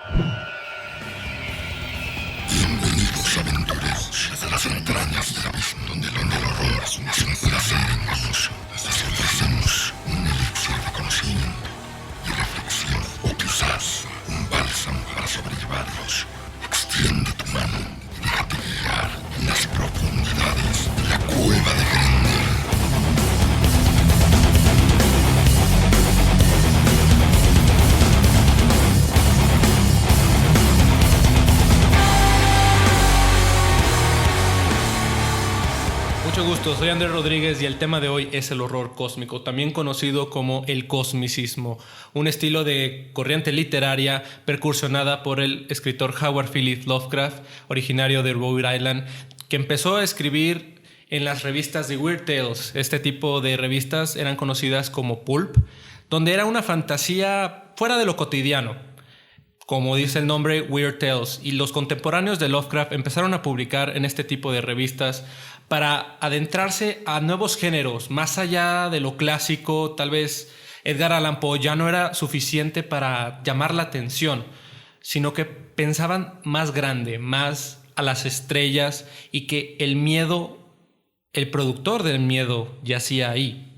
Bienvenidos aventureros desde las entrañas del abismo, donde el horror es un placer engañoso. Les ofrecemos un elixir de conocimiento y reflexión, o quizás un bálsamo para sobrellevarlos. Extiende tu mano y déjate guiar en las profundidades de la cueva de Grendel. Mucho gusto, soy Andrés Rodríguez y el tema de hoy es el horror cósmico, también conocido como el cosmicismo, un estilo de corriente literaria percursionada por el escritor Howard Phillips Lovecraft, originario de Rhode Island, que empezó a escribir en las revistas de Weird Tales. Este tipo de revistas eran conocidas como pulp, donde era una fantasía fuera de lo cotidiano. Como dice el nombre, Weird Tales, y los contemporáneos de Lovecraft empezaron a publicar en este tipo de revistas para adentrarse a nuevos géneros, más allá de lo clásico. Tal vez Edgar Allan Poe ya no era suficiente para llamar la atención, sino que pensaban más grande, más a las estrellas, y que el miedo, el productor del miedo, yacía ahí.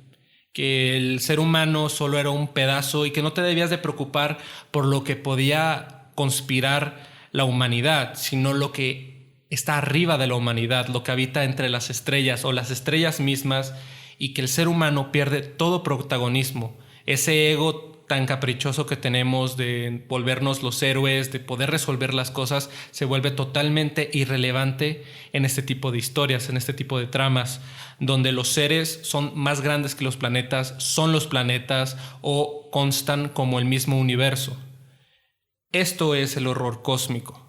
Que el ser humano solo era un pedazo y que no te debías de preocupar por lo que podía conspirar la humanidad, sino lo que está arriba de la humanidad, lo que habita entre las estrellas o las estrellas mismas, y que el ser humano pierde todo protagonismo. Ese ego tan caprichoso que tenemos de volvernos los héroes, de poder resolver las cosas, se vuelve totalmente irrelevante en este tipo de historias, en este tipo de tramas, donde los seres son más grandes que los planetas, son los planetas o constan como el mismo universo. Esto es el horror cósmico.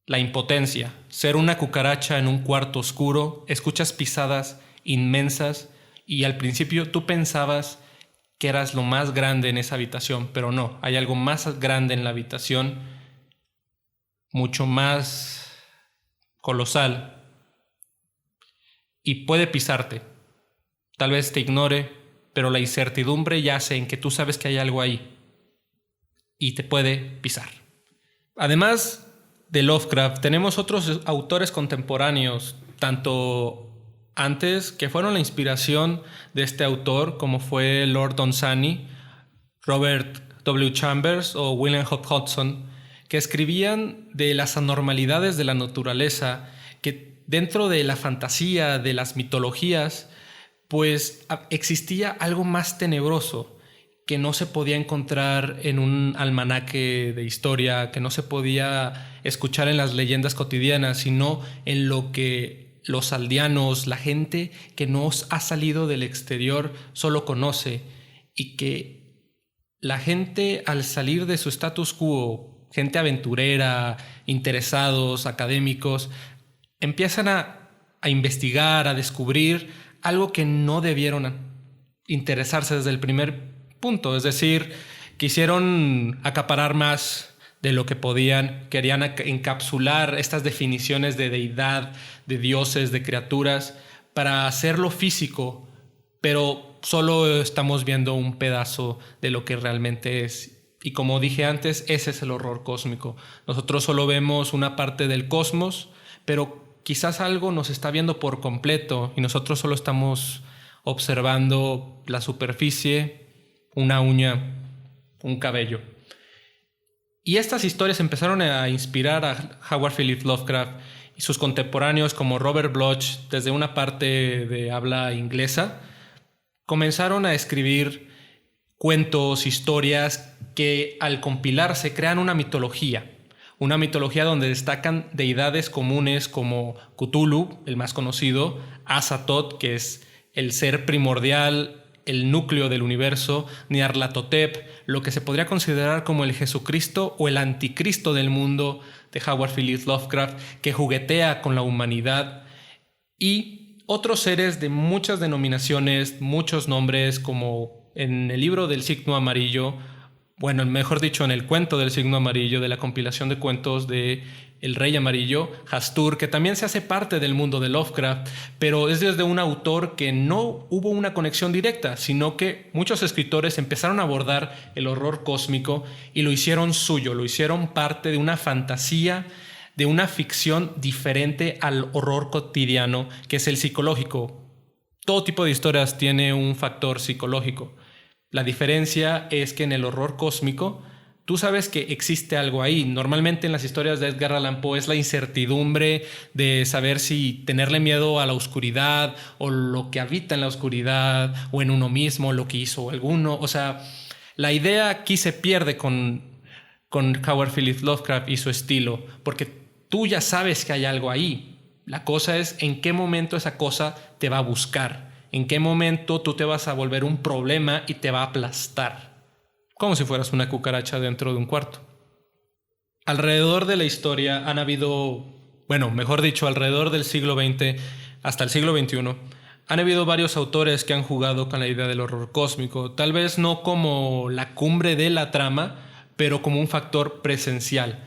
La impotencia, ser una cucaracha en un cuarto oscuro, escuchas pisadas inmensas y al principio tú pensabas que eras lo más grande en esa habitación, pero no, hay algo más grande en la habitación, mucho más colosal, y puede pisarte. Tal vez te ignore, pero la incertidumbre yace en que tú sabes que hay algo ahí y te puede pisar. Además de Lovecraft, tenemos otros autores contemporáneos, tanto antes, que fueron la inspiración de este autor, como fue Lord Dunsany, Robert W. Chambers o William Hop Hudson, que escribían de las anormalidades de la naturaleza, que dentro de la fantasía, de las mitologías, pues existía algo más tenebroso, que no se podía encontrar en un almanaque de historia, que no se podía escuchar en las leyendas cotidianas, sino en lo que los aldeanos, la gente que no ha salido del exterior, solo conoce, y que la gente, al salir de su status quo, gente aventurera, interesados, académicos, empiezan a investigar, a descubrir algo que no debieron interesarse desde el primer punto. Es decir, quisieron acaparar más de lo que podían, querían encapsular estas definiciones de deidad, de dioses, de criaturas, para hacerlo físico, pero solo estamos viendo un pedazo de lo que realmente es. Y como dije antes, ese es el horror cósmico. Nosotros solo vemos una parte del cosmos, pero quizás algo nos está viendo por completo y nosotros solo estamos observando la superficie, una uña, un cabello. Y estas historias empezaron a inspirar a Howard Phillips Lovecraft y sus contemporáneos como Robert Bloch, desde una parte de habla inglesa, comenzaron a escribir cuentos, historias que al compilarse crean una mitología donde destacan deidades comunes como Cthulhu, el más conocido, Azathoth, que es el ser primordial, el núcleo del universo, Nyarlathotep, lo que se podría considerar como el Jesucristo o el anticristo del mundo de Howard Phillips Lovecraft, que juguetea con la humanidad, y otros seres de muchas denominaciones, muchos nombres, como en el libro del Signo Amarillo bueno, mejor dicho, en el cuento del signo amarillo, de la compilación de cuentos de El Rey Amarillo, Hastur, que también se hace parte del mundo de Lovecraft, pero es desde un autor que no hubo una conexión directa, sino que muchos escritores empezaron a abordar el horror cósmico y lo hicieron suyo, lo hicieron parte de una fantasía, de una ficción diferente al horror cotidiano, que es el psicológico. Todo tipo de historias tiene un factor psicológico. La diferencia es que en el horror cósmico tú sabes que existe algo ahí. Normalmente en las historias de Edgar Allan Poe es la incertidumbre de saber si tenerle miedo a la oscuridad o lo que habita en la oscuridad o en uno mismo, lo que hizo alguno. O sea, la idea aquí se pierde con Howard Phillips Lovecraft y su estilo, porque tú ya sabes que hay algo ahí. La cosa es en qué momento esa cosa te va a buscar. ¿En qué momento tú te vas a volver un problema y te va a aplastar? Como si fueras una cucaracha dentro de un cuarto. Alrededor de la historia han habido, bueno, mejor dicho, alrededor del siglo XX hasta el siglo XXI, han habido varios autores que han jugado con la idea del horror cósmico, tal vez no como la cumbre de la trama, pero como un factor presencial.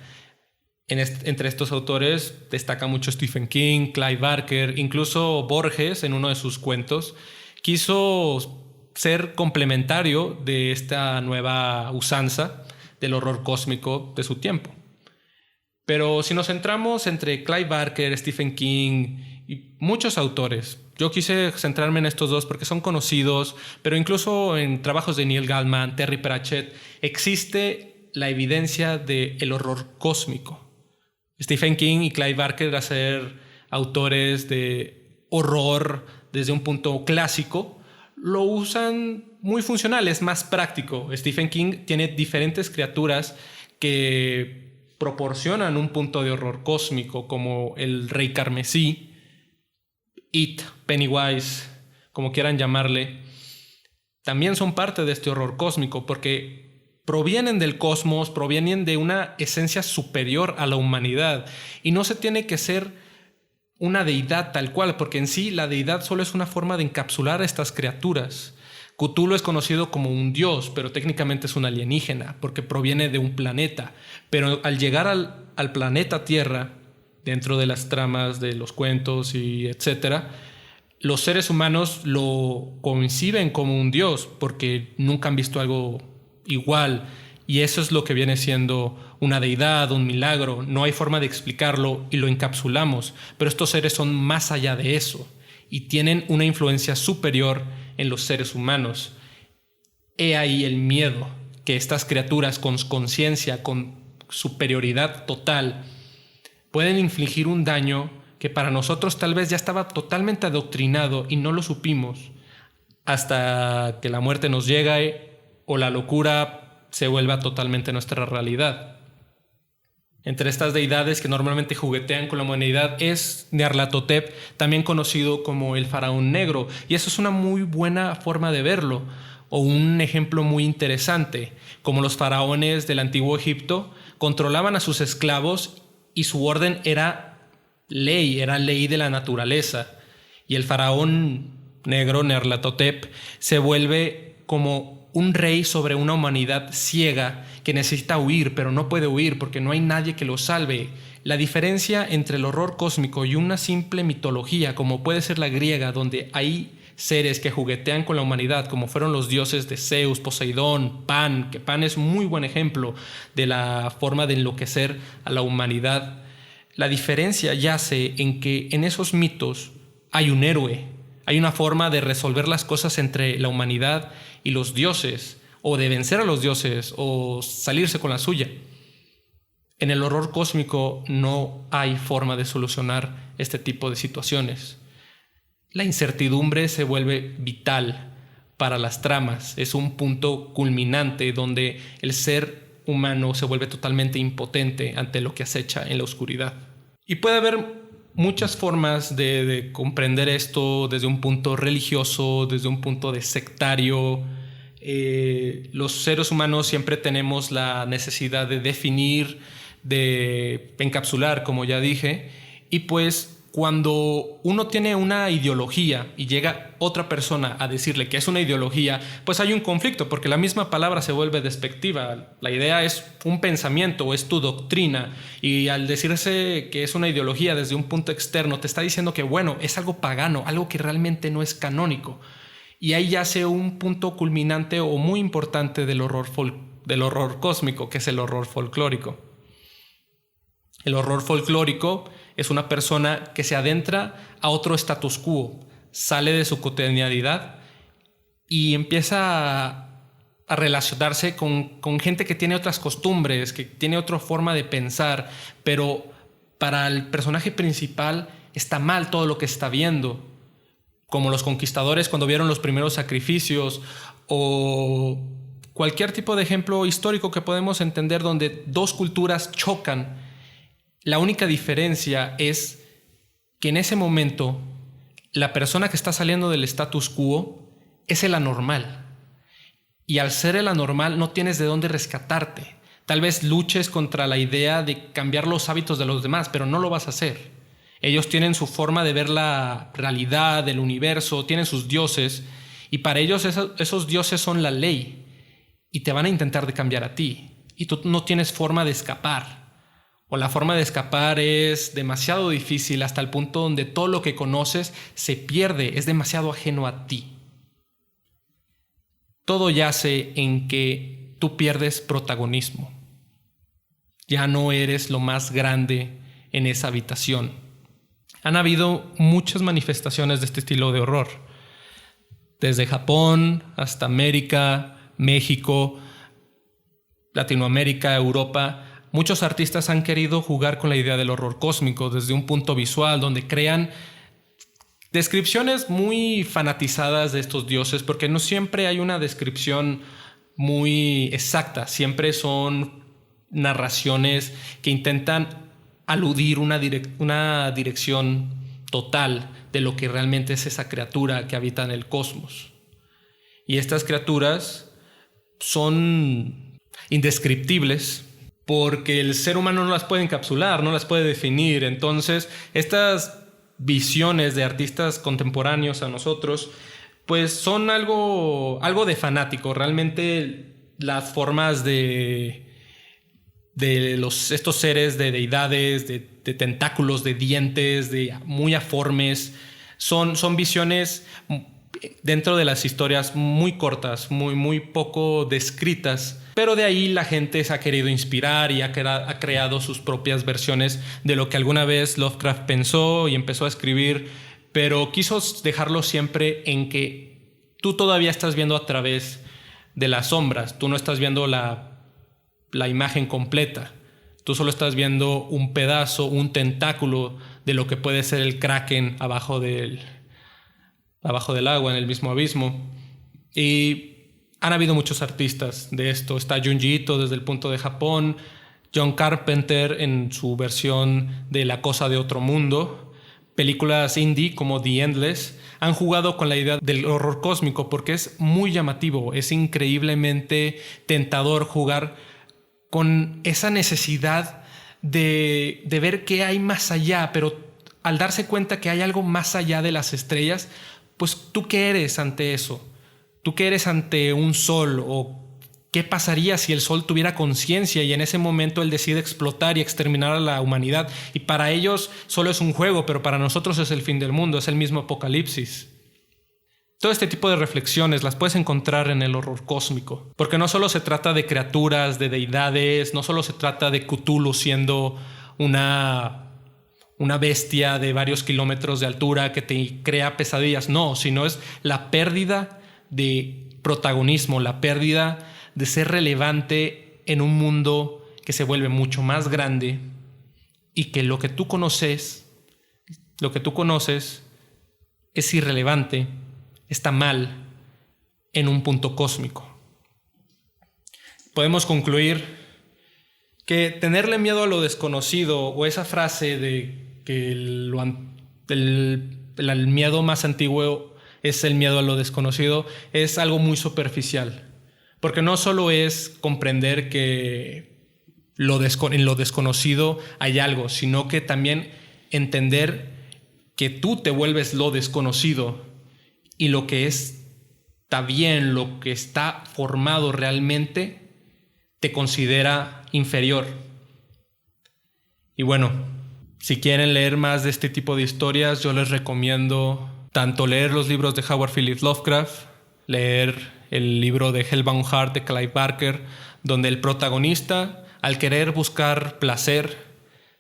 Entre estos autores destaca mucho Stephen King, Clive Barker, incluso Borges en uno de sus cuentos quiso ser complementario de esta nueva usanza del horror cósmico de su tiempo. Pero si nos centramos entre Clive Barker, Stephen King y muchos autores, yo quise centrarme en estos dos porque son conocidos, pero incluso en trabajos de Neil Gaiman, Terry Pratchett, existe la evidencia del horror cósmico. Stephen King y Clive Barker, a ser autores de horror desde un punto clásico, lo usan muy funcional, es más práctico. Stephen King tiene diferentes criaturas que proporcionan un punto de horror cósmico, como el Rey Carmesí, It, Pennywise, como quieran llamarle. También son parte de este horror cósmico porque provienen del cosmos, provienen de una esencia superior a la humanidad. Y no se tiene que ser una deidad tal cual, porque en sí la deidad solo es una forma de encapsular a estas criaturas. Cthulhu es conocido como un dios, pero técnicamente es un alienígena, porque proviene de un planeta. Pero al llegar al planeta Tierra, dentro de las tramas de los cuentos y etcétera, los seres humanos lo conciben como un dios, porque nunca han visto algo igual, y eso es lo que viene siendo una deidad, un milagro. No hay forma de explicarlo y lo encapsulamos, pero estos seres son más allá de eso y tienen una influencia superior en los seres humanos. He ahí el miedo, que estas criaturas con conciencia, con superioridad total, pueden infligir un daño que para nosotros tal vez ya estaba totalmente adoctrinado y no lo supimos hasta que la muerte nos llega o la locura se vuelva totalmente nuestra realidad. Entre estas deidades que normalmente juguetean con la humanidad es Nyarlathotep, también conocido como el faraón negro, y eso es una muy buena forma de verlo, o un ejemplo muy interesante. Como los faraones del antiguo Egipto controlaban a sus esclavos y su orden era ley de la naturaleza, y el faraón negro, Nyarlathotep, se vuelve como un rey sobre una humanidad ciega que necesita huir, pero no puede huir porque no hay nadie que lo salve. La diferencia entre el horror cósmico y una simple mitología, como puede ser la griega, donde hay seres que juguetean con la humanidad, como fueron los dioses de Zeus, Poseidón, Pan, que Pan es muy buen ejemplo de la forma de enloquecer a la humanidad. La diferencia yace en que en esos mitos hay un héroe, hay una forma de resolver las cosas entre la humanidad y los dioses, o de vencer a los dioses, o salirse con la suya. En el horror cósmico no hay forma de solucionar este tipo de situaciones. La incertidumbre se vuelve vital para las tramas, es un punto culminante donde el ser humano se vuelve totalmente impotente ante lo que acecha en la oscuridad. Y puede haber muchas formas de comprender esto desde un punto religioso, desde un punto de sectario. Los seres humanos siempre tenemos la necesidad de definir, de encapsular, como ya dije, y pues cuando uno tiene una ideología y llega otra persona a decirle que es una ideología, pues hay un conflicto, porque la misma palabra se vuelve despectiva. La idea es un pensamiento o es tu doctrina, y al decirse que es una ideología desde un punto externo, te está diciendo que, bueno, es algo pagano, algo que realmente no es canónico. Y ahí yace un punto culminante o muy importante del horror cósmico, que es el horror folclórico. El horror folclórico es una persona que se adentra a otro status quo, sale de su cotidianidad y empieza a relacionarse con gente que tiene otras costumbres, que tiene otra forma de pensar, pero para el personaje principal está mal todo lo que está viendo, como los conquistadores cuando vieron los primeros sacrificios, o cualquier tipo de ejemplo histórico que podemos entender donde dos culturas chocan. La única diferencia es que en ese momento la persona que está saliendo del status quo es el anormal. Y al ser el anormal no tienes de dónde rescatarte. Tal vez luches contra la idea de cambiar los hábitos de los demás, pero no lo vas a hacer. Ellos tienen su forma de ver la realidad, del universo, tienen sus dioses, y para ellos esos dioses son la ley y te van a intentar de cambiar a ti. Y tú no tienes forma de escapar. O la forma de escapar es demasiado difícil hasta el punto donde todo lo que conoces se pierde, es demasiado ajeno a ti. Todo yace en que tú pierdes protagonismo. Ya no eres lo más grande en esa habitación. Han habido muchas manifestaciones de este estilo de horror. Desde Japón hasta América, México, Latinoamérica, Europa. Muchos artistas han querido jugar con la idea del horror cósmico desde un punto visual, donde crean descripciones muy fanatizadas de estos dioses, porque no siempre hay una descripción muy exacta, siempre son narraciones que intentan aludir una dirección total de lo que realmente es esa criatura que habita en el cosmos. Y estas criaturas son indescriptibles, porque el ser humano no las puede encapsular, no las puede definir. Entonces, estas visiones de artistas contemporáneos a nosotros, pues son algo de fanático. Realmente las formas de estos seres, de deidades, de tentáculos, de dientes, de muy aformes, son visiones dentro de las historias muy cortas, muy poco descritas. Pero de ahí la gente se ha querido inspirar y ha creado sus propias versiones de lo que alguna vez Lovecraft pensó y empezó a escribir, pero quiso dejarlo siempre en que tú todavía estás viendo a través de las sombras, tú no estás viendo la imagen completa, tú solo estás viendo un pedazo, un tentáculo de lo que puede ser el Kraken abajo del agua, en el mismo abismo. Y han habido muchos artistas de esto. Está Junji Ito desde el punto de Japón, John Carpenter en su versión de La cosa de otro mundo. Películas indie como The Endless han jugado con la idea del horror cósmico porque es muy llamativo, es increíblemente tentador jugar con esa necesidad de ver qué hay más allá, pero al darse cuenta que hay algo más allá de las estrellas, pues ¿tú qué eres ante eso? ¿Tú qué eres ante un sol? ¿O qué pasaría si el sol tuviera conciencia y en ese momento él decide explotar y exterminar a la humanidad? Y para ellos solo es un juego, pero para nosotros es el fin del mundo, es el mismo apocalipsis. Todo este tipo de reflexiones las puedes encontrar en el horror cósmico, porque no solo se trata de criaturas, de deidades, no solo se trata de Cthulhu siendo una bestia de varios kilómetros de altura que te crea pesadillas, no, sino es la pérdida de protagonismo, la pérdida de ser relevante en un mundo que se vuelve mucho más grande y que lo que tú conoces es irrelevante, está mal en un punto cósmico. Podemos concluir que tenerle miedo a lo desconocido, o esa frase de que el miedo más antiguo es el miedo a lo desconocido, es algo muy superficial. Porque no solo es comprender que en lo desconocido hay algo, sino que también entender que tú te vuelves lo desconocido y lo que está bien, lo que está formado realmente, te considera inferior. Y bueno, si quieren leer más de este tipo de historias, yo les recomiendo tanto leer los libros de Howard Phillips Lovecraft, leer el libro de Hellbound Heart de Clive Barker, donde el protagonista, al querer buscar placer,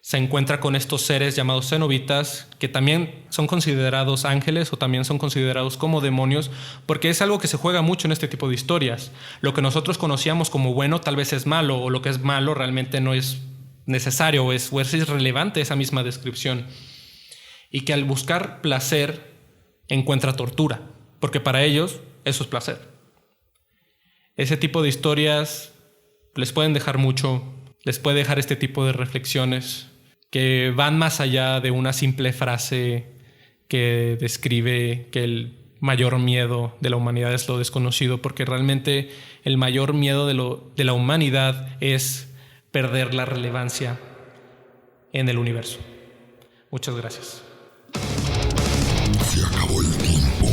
se encuentra con estos seres llamados cenobitas, que también son considerados ángeles o también son considerados como demonios, porque es algo que se juega mucho en este tipo de historias. Lo que nosotros conocíamos como bueno tal vez es malo, o lo que es malo realmente no es necesario o es irrelevante esa misma descripción. Y que al buscar placer encuentra tortura, porque para ellos eso es placer. Ese tipo de historias les pueden dejar mucho, les puede dejar este tipo de reflexiones que van más allá de una simple frase que describe que el mayor miedo de la humanidad es lo desconocido, porque realmente el mayor miedo de la humanidad es perder la relevancia en el universo. Muchas gracias. Se acabó el tiempo.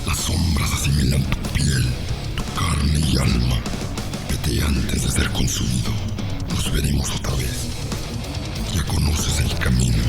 Las sombras asimilan tu piel, tu carne y alma. Vete antes de ser consumido. Nos veremos otra vez. Ya conoces el camino.